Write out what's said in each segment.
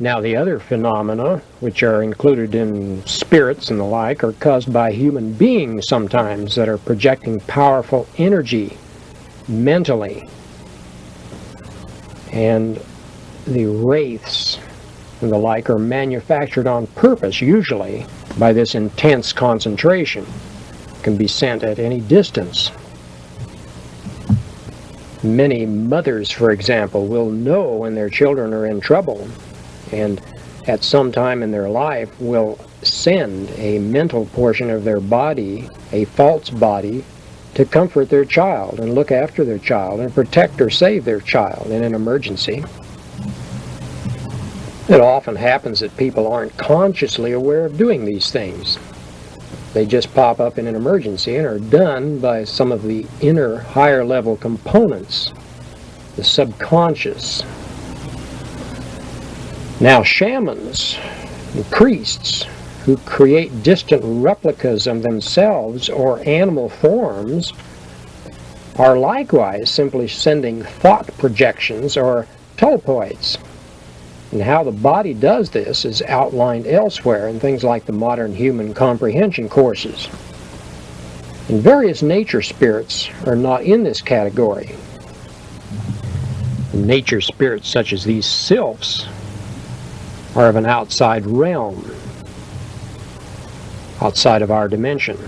Now, the other phenomena, which are included in spirits and the like, are caused by human beings sometimes that are projecting powerful energy mentally. And the wraiths and the like are manufactured on purpose, usually, by this intense concentration. Can be sent at any distance. Many mothers, for example, will know when their children are in trouble, and at some time in their life will send a mental portion of their body, a false body, to comfort their child and look after their child and protect or save their child in an emergency. It often happens that people aren't consciously aware of doing these things. They just pop up in an emergency and are done by some of the inner, higher level components, the subconscious. Now, shamans and priests who create distant replicas of themselves or animal forms are likewise simply sending thought projections or tulpoids. And how the body does this is outlined elsewhere in things like the modern human comprehension courses. And various nature spirits are not in this category. Nature spirits such as these sylphs are of an outside realm, outside of our dimension.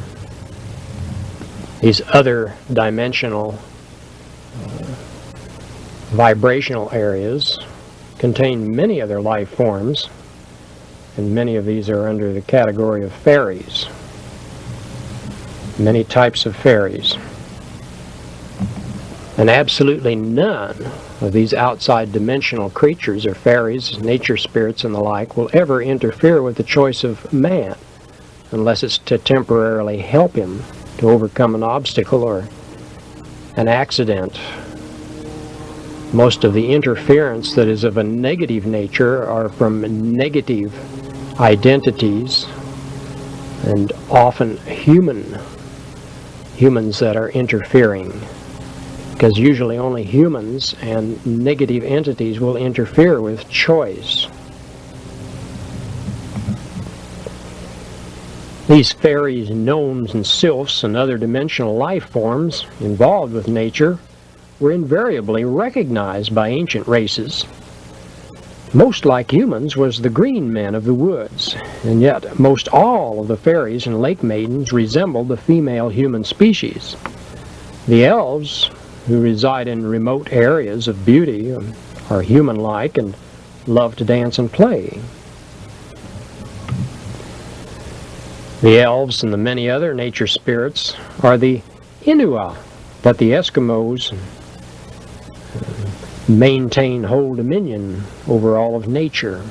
These other dimensional vibrational areas contain many other life forms, and many of these are under the category of fairies. Many types of fairies. And absolutely none of these outside dimensional creatures or fairies, nature spirits and the like, will ever interfere with the choice of man, unless it's to temporarily help him to overcome an obstacle or an accident. Most of the interference that is of a negative nature are from negative identities, and often humans that are interfering, because usually only humans and negative entities will interfere with choice. These fairies, gnomes, and sylphs and other dimensional life forms involved with nature were invariably recognized by ancient races. Most like humans was the green men of the woods, and yet most all of the fairies and lake maidens resembled the female human species. The elves, who reside in remote areas of beauty, are human-like and love to dance and play. The elves and the many other nature spirits are the Inua, but the Eskimos maintain whole dominion over all of nature.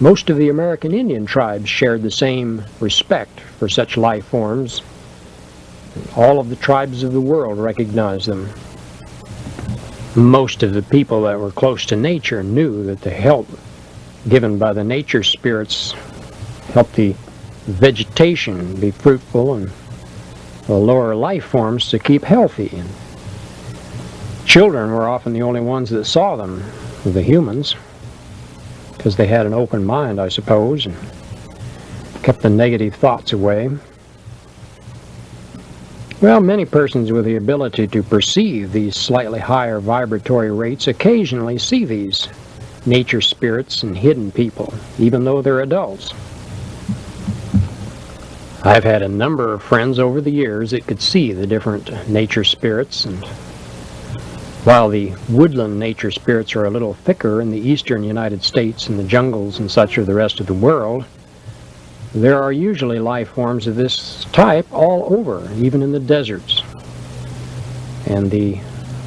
Most of the American Indian tribes shared the same respect for such life forms. All of the tribes of the world recognized them. Most of the people that were close to nature knew that the help given by the nature spirits helped the vegetation be fruitful and the lower life forms to keep healthy. And children were often the only ones that saw them, the humans, because they had an open mind, I suppose, and kept the negative thoughts away. Well, many persons with the ability to perceive these slightly higher vibratory rates occasionally see these nature spirits and hidden people, even though they're adults. I've had a number of friends over the years that could see the different nature spirits, and while the woodland nature spirits are a little thicker in the eastern United States and the jungles and such of the rest of the world, there are usually life forms of this type all over, even in the deserts. And the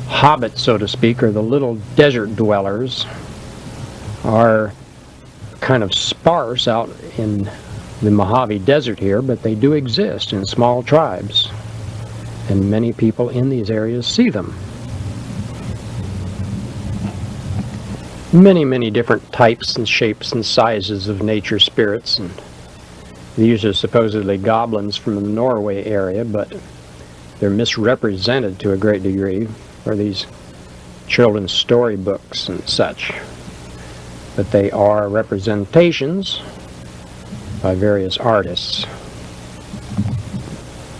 hobbits, so to speak, or the little desert dwellers, are kind of sparse out in the Mojave Desert here, but they do exist in small tribes, and many people in these areas see them. Many different types and shapes and sizes of nature spirits, and these are supposedly goblins from the Norway area, but they're misrepresented to a great degree for these children's storybooks and such. but they are representations by various artists.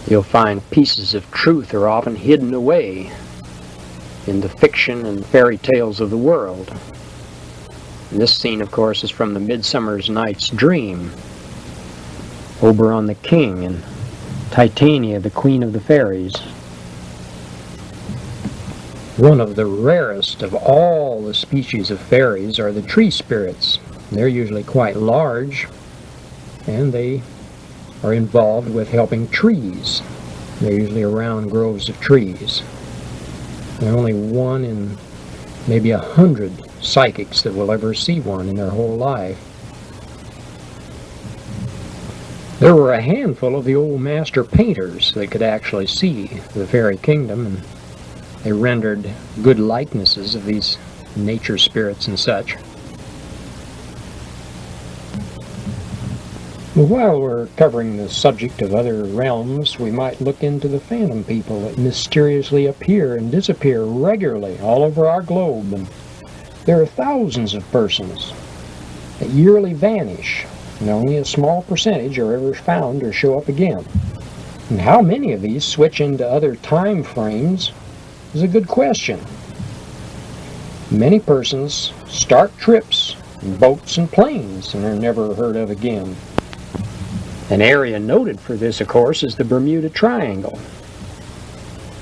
You'll find pieces of truth are often hidden away in the fiction and fairy tales of the world. And this scene, of course, is from the Midsummer Night's Dream. Oberon the king and Titania, the queen of the fairies. One of the rarest of all the species of fairies are the tree spirits. They're usually quite large, and they are involved with helping trees. They're usually around groves of trees. There are only one in maybe 100 psychics that will ever see one in their whole life. There were a handful of the old master painters that could actually see the fairy kingdom, and they rendered good likenesses of these nature spirits and such. While we're covering the subject of other realms, we might look into the phantom people that mysteriously appear and disappear regularly all over our globe. And there are thousands of persons that yearly vanish, and only a small percentage are ever found or show up again. And how many of these switch into other time frames is a good question. Many persons start trips in boats and planes and are never heard of again. An area noted for this, of course, is the Bermuda Triangle.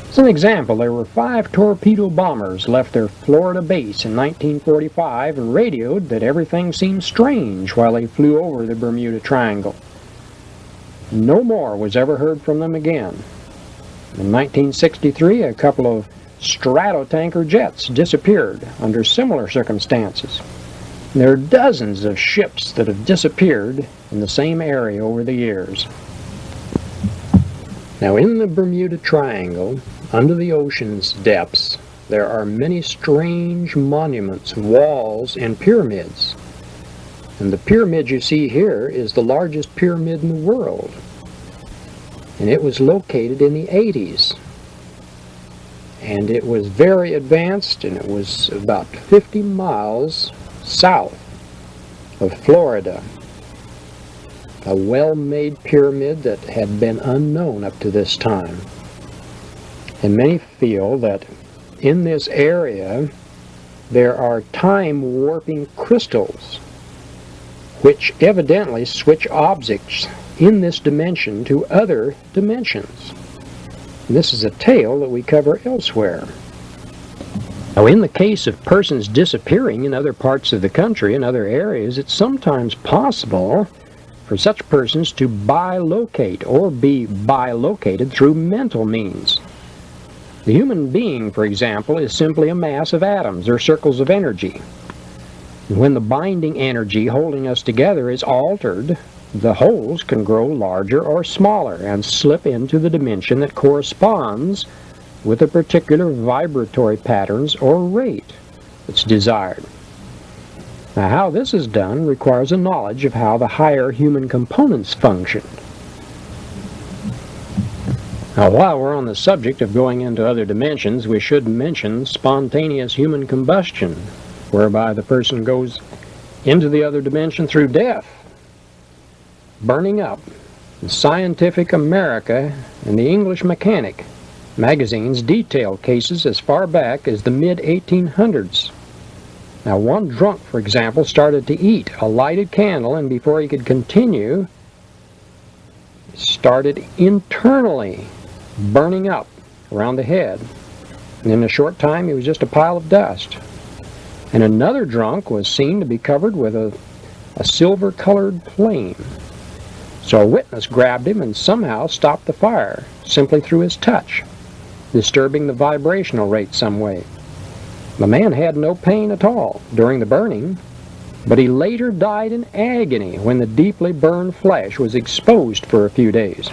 As an example, there were 5 torpedo bombers left their Florida base in 1945 and radioed that everything seemed strange while they flew over the Bermuda Triangle. No more was ever heard from them again. In 1963, a couple of stratotanker jets disappeared under similar circumstances. There are dozens of ships that have disappeared in the same area over the years. Now, in the Bermuda Triangle, under the ocean's depths, there are many strange monuments, walls, and pyramids. And the pyramid you see here is the largest pyramid in the world. And it was located in the 80s. And it was very advanced, and it was about 50 miles south of Florida. A well-made pyramid that had been unknown up to this time. And many feel that in this area there are time-warping crystals which evidently switch objects in this dimension to other dimensions. And this is a tale that we cover elsewhere. Now, in the case of persons disappearing in other parts of the country, in other areas, it's sometimes possible for such persons to bilocate or be bilocated through mental means. The human being, for example, is simply a mass of atoms or circles of energy. And when the binding energy holding us together is altered, the holes can grow larger or smaller and slip into the dimension that corresponds with a particular vibratory patterns or rate that's desired. Now, how this is done requires a knowledge of how the higher human components function. Now, while we're on the subject of going into other dimensions, we should mention spontaneous human combustion, whereby the person goes into the other dimension through death, burning up. In Scientific America and the English Mechanic magazines detail cases as far back as the mid-1800s. Now, one drunk, for example, started to eat a lighted candle, and before he could continue, started internally burning up around the head. And in a short time, he was just a pile of dust. And another drunk was seen to be covered with a silver-colored flame. So a witness grabbed him and somehow stopped the fire, simply through his touch, disturbing the vibrational rate some way. The man had no pain at all during the burning, but he later died in agony when the deeply burned flesh was exposed for a few days.